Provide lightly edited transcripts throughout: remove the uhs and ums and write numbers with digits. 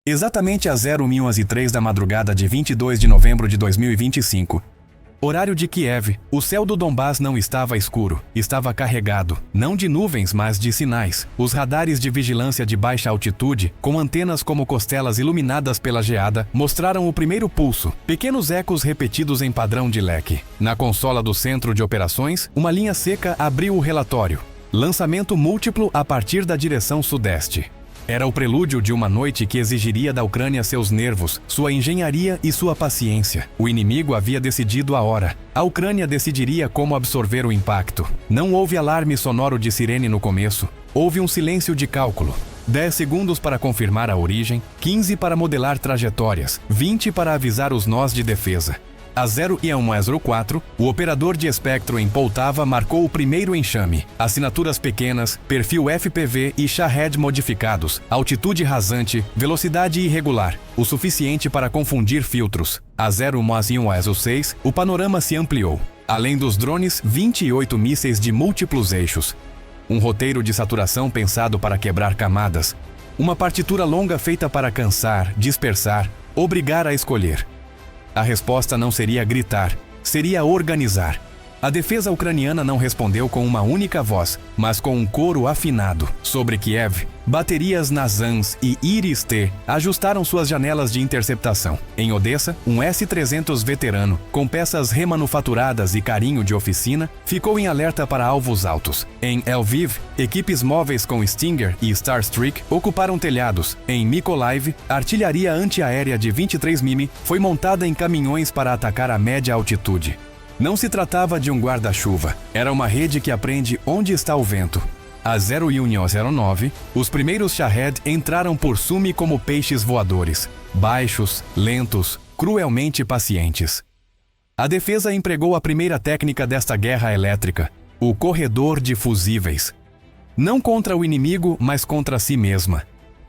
Exatamente às 01h03 da madrugada de 22 de novembro de 2025. Horário de Kiev, o céu do Donbás não estava escuro, estava carregado, não de nuvens, mas de sinais. Os radares de vigilância de baixa altitude, com antenas como costelas iluminadas pela geada, mostraram o primeiro pulso, pequenos ecos repetidos em padrão de leque. Na consola do centro de operações, uma linha seca abriu o relatório. Lançamento múltiplo a partir da direção sudeste. Era o prelúdio de uma noite que exigiria da Ucrânia seus nervos, sua engenharia e sua paciência. O inimigo havia decidido a hora. A Ucrânia decidiria como absorver o impacto. Não houve alarme sonoro de sirene no começo. Houve um silêncio de cálculo. 10 segundos para confirmar a origem, 15 para modelar trajetórias, 20 para avisar os nós de defesa. Às 01h04, o operador de espectro em Poltava marcou o primeiro enxame. Assinaturas pequenas, perfil FPV e Shahed modificados, altitude rasante, velocidade irregular, o suficiente para confundir filtros. Às 01h06, o panorama se ampliou. Além dos drones, 28 mísseis de múltiplos eixos. Um roteiro de saturação pensado para quebrar camadas. Uma partitura longa feita para cansar, dispersar, obrigar a escolher. A resposta não seria gritar, seria organizar. A defesa ucraniana não respondeu com uma única voz, mas com um coro afinado. Sobre Kiev, baterias Nazans e Iris-T ajustaram suas janelas de interceptação. Em Odessa, um S-300 veterano, com peças remanufaturadas e carinho de oficina, ficou em alerta para alvos altos. Em Lviv, equipes móveis com Stinger e Starstreak ocuparam telhados. Em Mykolaiv, a artilharia antiaérea de 23 mm foi montada em caminhões para atacar a média altitude. Não se tratava de um guarda-chuva, era uma rede que aprende onde está o vento. Às 01h09, os primeiros Shahed entraram por Sumi como peixes voadores, baixos, lentos, cruelmente pacientes. A defesa empregou a primeira técnica desta guerra elétrica, o corredor de fusíveis. Não contra o inimigo, mas contra si mesma.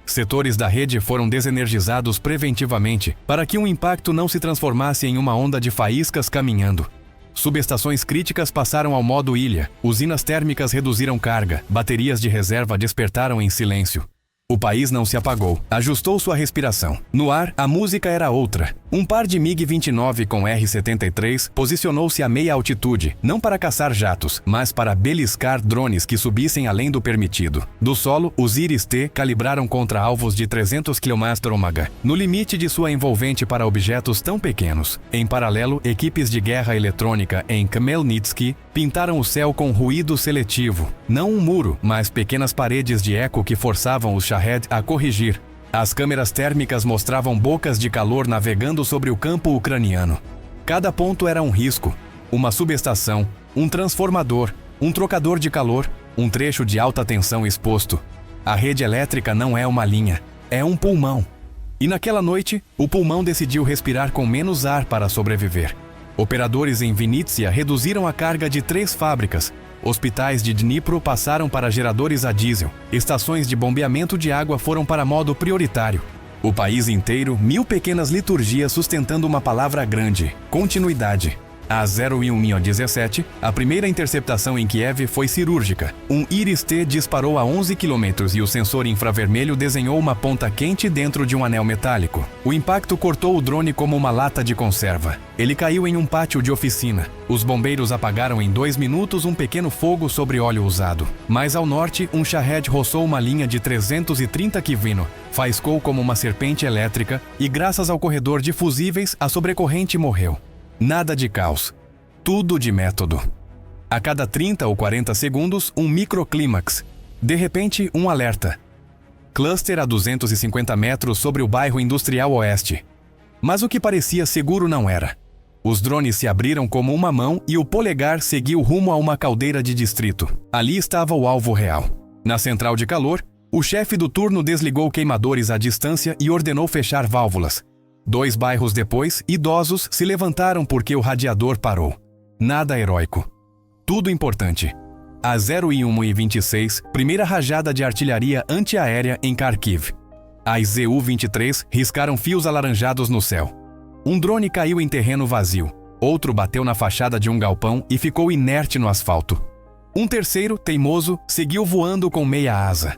Setores da rede foram desenergizados preventivamente para que um impacto não se transformasse em uma onda de faíscas caminhando. Subestações críticas passaram ao modo ilha, usinas térmicas reduziram carga, baterias de reserva despertaram em silêncio. O país não se apagou, ajustou sua respiração. No ar, a música era outra. Um par de MiG-29 com R-73 posicionou-se a meia altitude, não para caçar jatos, mas para beliscar drones que subissem além do permitido. Do solo, os Iris-T calibraram contra alvos de 300 km/h, no limite de sua envolvente para objetos tão pequenos. Em paralelo, equipes de guerra eletrônica em Khmelnytsky pintaram o céu com ruído seletivo. Não um muro, mas pequenas paredes de eco que forçavam os Shahed a corrigir. As câmeras térmicas mostravam bocas de calor navegando sobre o campo ucraniano. Cada ponto era um risco, uma subestação, um transformador, um trocador de calor, um trecho de alta tensão exposto. A rede elétrica não é uma linha, é um pulmão. E naquela noite, o pulmão decidiu respirar com menos ar para sobreviver. Operadores em Vinnytsia reduziram a carga de 3 fábricas. Hospitais de Dnipro passaram para geradores a diesel. Estações de bombeamento de água foram para modo prioritário. O país inteiro, 1000 pequenas liturgias sustentando uma palavra grande: continuidade. Às 01h17, a primeira interceptação em Kiev foi cirúrgica. Um Iris-T disparou a 11 km e o sensor infravermelho desenhou uma ponta quente dentro de um anel metálico. O impacto cortou o drone como uma lata de conserva. Ele caiu em um pátio de oficina. Os bombeiros apagaram em 2 minutos um pequeno fogo sobre óleo usado. Mais ao norte, um Shahed roçou uma linha de 330 kV, faiscou como uma serpente elétrica e, graças ao corredor de fusíveis, a sobrecorrente morreu. Nada de caos, tudo de método. A cada 30 ou 40 segundos, um microclímax. De repente, um alerta. Cluster a 250 metros sobre o bairro Industrial Oeste. Mas o que parecia seguro não era. Os drones se abriram como uma mão e o polegar seguiu rumo a uma caldeira de distrito. Ali estava o alvo real. Na central de calor, o chefe do turno desligou queimadores à distância e ordenou fechar válvulas. 2 bairros depois, idosos se levantaram porque o radiador parou. Nada heróico. Tudo importante. Às 01h26, primeira rajada de artilharia antiaérea em Kharkiv. As Zu-23 riscaram fios alaranjados no céu. Um drone caiu em terreno vazio. Outro bateu na fachada de um galpão e ficou inerte no asfalto. Um terceiro, teimoso, seguiu voando com meia asa.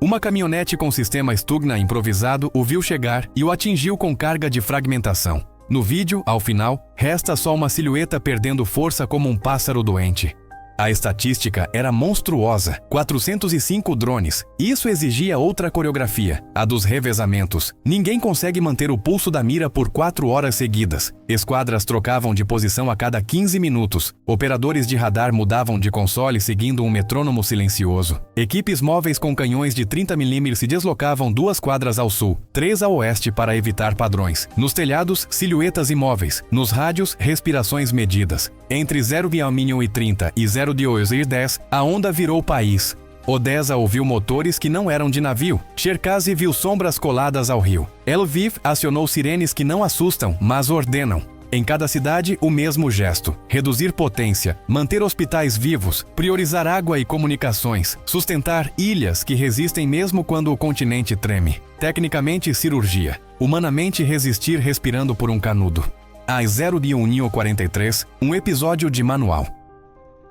Uma caminhonete com sistema Stugna improvisado o viu chegar e o atingiu com carga de fragmentação. No vídeo, ao final, resta só uma silhueta perdendo força como um pássaro doente. A estatística era monstruosa, 405 drones. Isso exigia outra coreografia, a dos revezamentos. Ninguém consegue manter o pulso da mira por 4 horas seguidas. Esquadras trocavam de posição a cada 15 minutos. Operadores de radar mudavam de console seguindo um metrônomo silencioso. Equipes móveis com canhões de 30 mm se deslocavam 2 quadras ao sul, 3 a oeste para evitar padrões. Nos telhados, silhuetas imóveis. Nos rádios, respirações medidas. Entre 0,30 e 0,10, a onda virou país. Odessa ouviu motores que não eram de navio. Cherkasy viu sombras coladas ao rio. Lviv acionou sirenes que não assustam, mas ordenam. Em cada cidade, o mesmo gesto. Reduzir potência, manter hospitais vivos, priorizar água e comunicações, sustentar ilhas que resistem mesmo quando o continente treme. Tecnicamente, cirurgia. Humanamente, resistir respirando por um canudo. Às 0,43, um episódio de manual.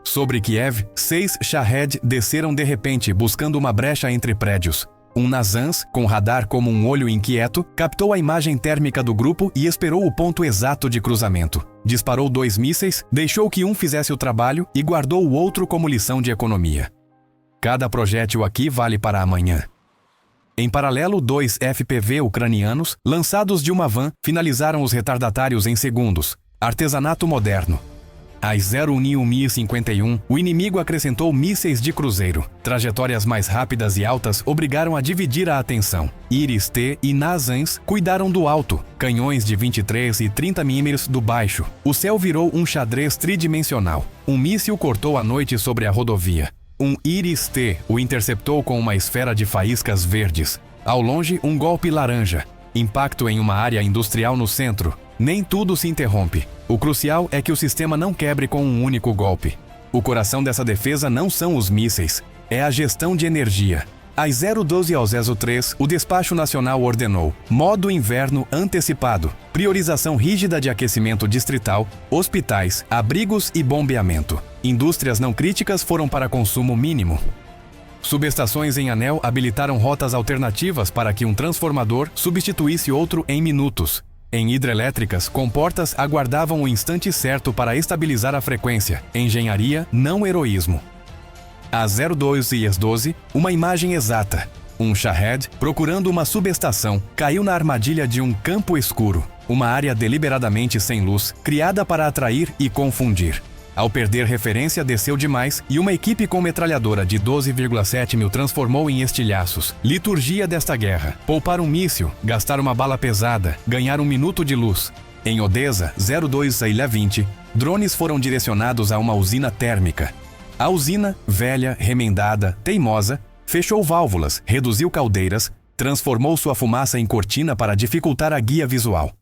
Sobre Kiev, 6 Shahed desceram de repente buscando uma brecha entre prédios. Um Nazans, com radar como um olho inquieto, captou a imagem térmica do grupo e esperou o ponto exato de cruzamento. Disparou 2 mísseis, deixou que um fizesse o trabalho e guardou o outro como lição de economia. Cada projétil aqui vale para amanhã. Em paralelo, 2 FPV ucranianos, lançados de uma van, finalizaram os retardatários em segundos. Artesanato moderno. Às 0,1051, o inimigo acrescentou mísseis de cruzeiro. Trajetórias mais rápidas e altas obrigaram a dividir a atenção. Iris-T e Nazans cuidaram do alto, canhões de 23 e 30 mm do baixo. O céu virou um xadrez tridimensional. Um míssil cortou a noite sobre a rodovia. Um Iris-T o interceptou com uma esfera de faíscas verdes. Ao longe, um golpe laranja. Impacto em uma área industrial no centro. Nem tudo se interrompe. O crucial é que o sistema não quebre com um único golpe. O coração dessa defesa não são os mísseis, é a gestão de energia. Às 0,12 ao 03, o Despacho Nacional ordenou modo inverno antecipado, priorização rígida de aquecimento distrital, hospitais, abrigos e bombeamento. Indústrias não críticas foram para consumo mínimo. Subestações em anel habilitaram rotas alternativas para que um transformador substituísse outro em minutos. Em hidrelétricas, comportas aguardavam o instante certo para estabilizar a frequência. Engenharia, não heroísmo. Às 02 e 12, uma imagem exata. Um Shahed, procurando uma subestação, caiu na armadilha de um campo escuro. Uma área deliberadamente sem luz, criada para atrair e confundir. Ao perder referência, desceu demais e uma equipe com metralhadora de 12,7 mil transformou em estilhaços. Liturgia desta guerra. Poupar um míssil, gastar uma bala pesada, ganhar um minuto de luz. Em Odessa, 02 a ilha 20, drones foram direcionados a uma usina térmica. A usina, velha, remendada, teimosa, fechou válvulas, reduziu caldeiras, transformou sua fumaça em cortina para dificultar a guia visual.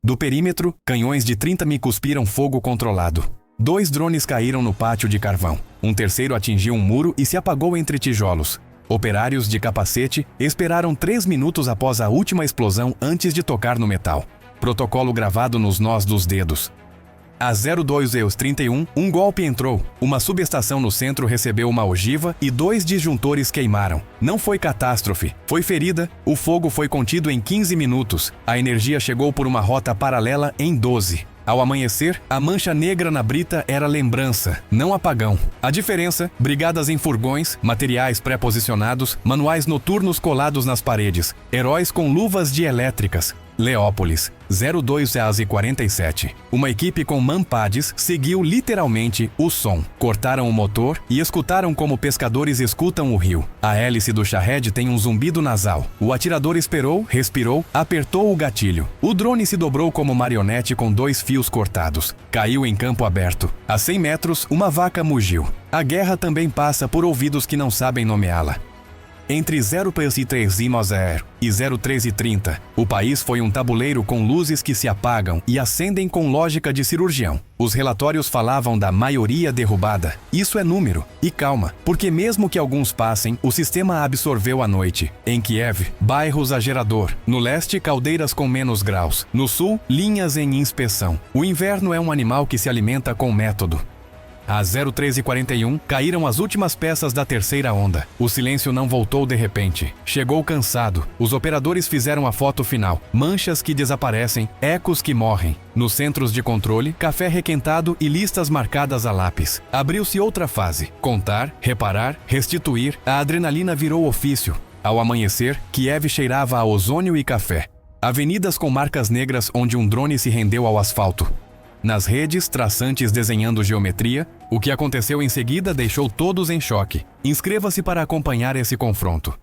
Do perímetro, canhões de 30 mi cuspiram fogo controlado. 2 drones caíram no pátio de carvão. Um terceiro atingiu um muro e se apagou entre tijolos. Operários de capacete esperaram 3 minutos após a última explosão antes de tocar no metal. Protocolo gravado nos nós dos dedos. Às 02 e 31, um golpe entrou. Uma subestação no centro recebeu uma ogiva e 2 disjuntores queimaram. Não foi catástrofe, foi ferida. O fogo foi contido em 15 minutos. A energia chegou por uma rota paralela em 12. Ao amanhecer, a mancha negra na brita era lembrança, não apagão. A diferença, brigadas em furgões, materiais pré-posicionados, manuais noturnos colados nas paredes, heróis com luvas dielétricas. Leópolis, 02 às 47. Uma equipe com mampads seguiu literalmente o som. Cortaram o motor e escutaram como pescadores escutam o rio. A hélice do Shahed tem um zumbido nasal. O atirador esperou, respirou, apertou o gatilho. O drone se dobrou como marionete com 2 fios cortados. Caiu em campo aberto. A 100 metros, uma vaca mugiu. A guerra também passa por ouvidos que não sabem nomeá-la. Entre 0,3 e 0,1330, o país foi um tabuleiro com luzes que se apagam e acendem com lógica de cirurgião. Os relatórios falavam da maioria derrubada. Isso é número. E calma, porque mesmo que alguns passem, o sistema absorveu a noite. Em Kiev, bairros a gerador. No leste, caldeiras com menos graus. No sul, linhas em inspeção. O inverno é um animal que se alimenta com método. Às 03h41, caíram as últimas peças da terceira onda. O silêncio não voltou de repente. Chegou cansado. Os operadores fizeram a foto final. Manchas que desaparecem, ecos que morrem. Nos centros de controle, café requentado e listas marcadas a lápis. Abriu-se outra fase. Contar, reparar, restituir. A adrenalina virou ofício. Ao amanhecer, Kiev cheirava a ozônio e café. Avenidas com marcas negras onde um drone se rendeu ao asfalto. Nas redes, traçantes desenhando geometria, o que aconteceu em seguida deixou todos em choque. Inscreva-se para acompanhar esse confronto.